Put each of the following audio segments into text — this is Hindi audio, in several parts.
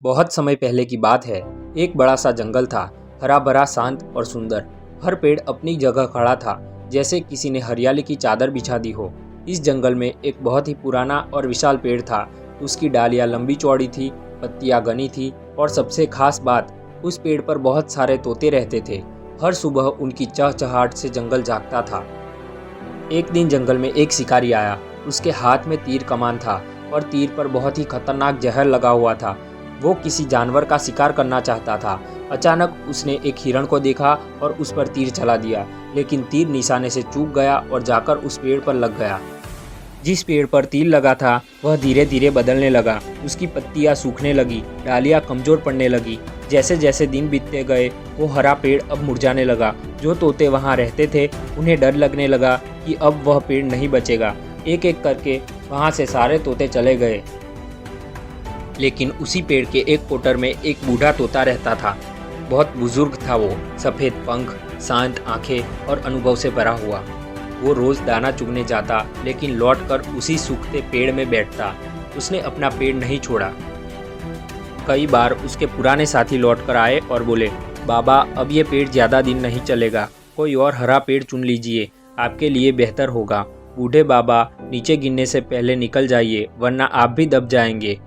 बहुत समय पहले की बात है। एक बड़ा सा जंगल था, हरा भरा, शांत और सुंदर। हर पेड़ अपनी जगह खड़ा था, जैसे किसी ने हरियाली की चादर बिछा दी हो। इस जंगल में एक बहुत ही पुराना और विशाल पेड़ था। उसकी डालियां लंबी चौड़ी थी, पत्तियां घनी थी और सबसे खास बात, उस पेड़ पर बहुत सारे तोते रहते थे। हर सुबह उनकी चहचहाहट से जंगल जागता था। एक दिन जंगल में एक शिकारी आया। उसके हाथ में तीर कमान था और तीर पर बहुत ही खतरनाक जहर लगा हुआ था। वो किसी जानवर का शिकार करना चाहता था। अचानक उसने एक हिरण को देखा और उस पर तीर चला दिया, लेकिन तीर निशाने से चूक गया और जाकर उस पेड़ पर लग गया। जिस पेड़ पर तीर लगा था वह धीरे धीरे बदलने लगा। उसकी पत्तियां सूखने लगी, डालियां कमजोर पड़ने लगी। जैसे जैसे दिन बीतते गए वो हरा पेड़ अब मुरझाने लगा। जो तोते वहां रहते थे उन्हें डर लगने लगा कि अब वह पेड़ नहीं बचेगा। एक एक करके वहां से सारे तोते चले गए, लेकिन उसी पेड़ के एक कोटर में एक बूढ़ा तोता रहता था। बहुत बुजुर्ग था वो, सफ़ेद पंख, शांत आंखें और अनुभव से भरा हुआ। वो रोज़ दाना चुगने जाता, लेकिन लौटकर उसी सूखते पेड़ में बैठता। उसने अपना पेड़ नहीं छोड़ा। कई बार उसके पुराने साथी लौटकर आए और बोले, बाबा अब ये पेड़ ज़्यादा दिन नहीं चलेगा, कोई और हरा पेड़ चुन लीजिए, आपके लिए बेहतर होगा। बूढ़े बाबा नीचे गिरने से पहले निकल जाइए, वरना आप भी दब जाएंगे।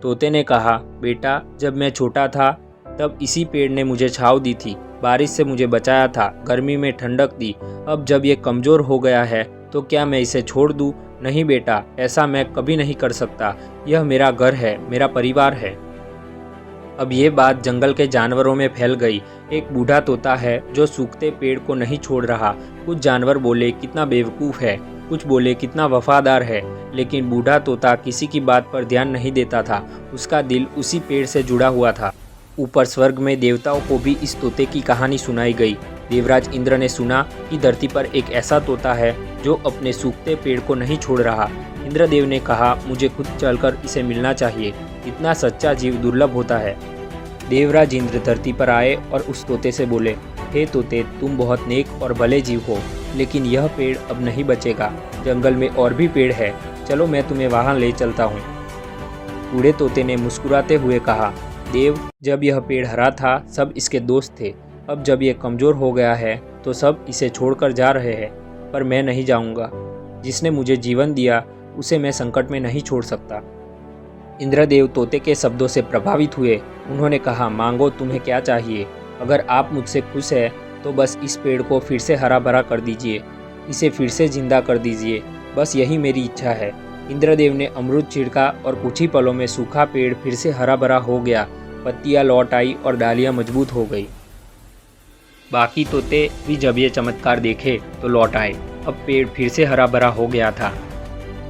तोते ने कहा, बेटा जब मैं छोटा था तब इसी पेड़ ने मुझे छाँव दी थी, बारिश से मुझे बचाया था, गर्मी में ठंडक दी। अब जब ये कमज़ोर हो गया है तो क्या मैं इसे छोड़ दूँ? नहीं बेटा, ऐसा मैं कभी नहीं कर सकता। यह मेरा घर है, मेरा परिवार है। अब ये बात जंगल के जानवरों में फैल गई। एक बूढ़ा तोता है जो सूखते पेड़ को नहीं छोड़ रहा। कुछ जानवर बोले, कितना बेवकूफ़ है। कुछ बोले, कितना वफादार है। लेकिन बूढ़ा तोता किसी की बात पर ध्यान नहीं देता था। उसका दिल उसी पेड़ से जुड़ा हुआ था। ऊपर स्वर्ग में देवताओं को भी इस तोते की कहानी सुनाई गई। देवराज इंद्र ने सुना कि धरती पर एक ऐसा तोता है जो अपने सूखते पेड़ को नहीं छोड़ रहा। इंद्रदेव ने कहा, मुझे खुद चलकर इसे मिलना चाहिए। इतना सच्चा जीव दुर्लभ होता है। देवराज इंद्र धरती पर आए और उस तोते से बोले, हे तोते, तुम बहुत नेक और भले जीव हो, लेकिन यह पेड़ अब नहीं बचेगा। जंगल में और भी पेड़ है, चलो मैं तुम्हें वहाँ ले चलता हूँ। बूढ़े तोते ने मुस्कुराते हुए कहा, देव, जब यह पेड़ हरा था सब इसके दोस्त थे। अब जब ये कमज़ोर हो गया है तो सब इसे छोड़कर जा रहे हैं, पर मैं नहीं जाऊँगा। जिसने मुझे जीवन दिया उसे मैं संकट में नहीं छोड़ सकता। इंद्रदेव तोते के शब्दों से प्रभावित हुए। उन्होंने कहा, मांगो, तुम्हें क्या चाहिए? अगर आप मुझसे खुश हैं तो बस इस पेड़ को फिर से हरा भरा कर दीजिए, इसे फिर से जिंदा कर दीजिए, बस यही मेरी इच्छा है। इंद्रदेव ने अमृत छिड़का और कुछ ही पलों में सूखा पेड़ फिर से हरा भरा हो गया। पत्तियां लौट आई और डालियां मजबूत हो गई। बाकी तोते भी जब ये चमत्कार देखे तो लौट आए। अब पेड़ फिर से हरा भरा हो गया था।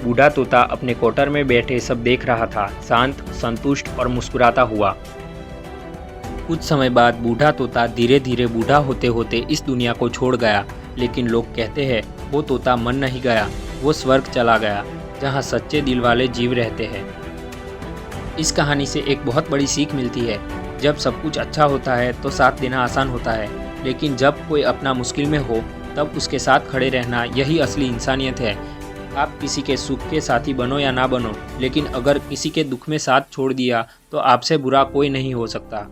बूढ़ा तोता अपने कोटर में बैठे सब देख रहा था, शांत, संतुष्ट और मुस्कुराता हुआ। कुछ समय बाद बूढ़ा तोता धीरे धीरे बूढ़ा होते होते इस दुनिया को छोड़ गया। लेकिन लोग कहते हैं वो तोता मन नहीं गया, वो स्वर्ग चला गया, जहाँ सच्चे दिल वाले जीव रहते हैं। इस कहानी से एक बहुत बड़ी सीख मिलती है। जब सब कुछ अच्छा होता है तो साथ देना आसान होता है, लेकिन जब कोई अपना मुश्किल में हो तब उसके साथ खड़े रहना, यही असली इंसानियत है। आप किसी के सुख के साथी बनो या ना बनो, लेकिन अगर किसी के दुख में साथ छोड़ दिया तो आपसे बुरा कोई नहीं हो सकता।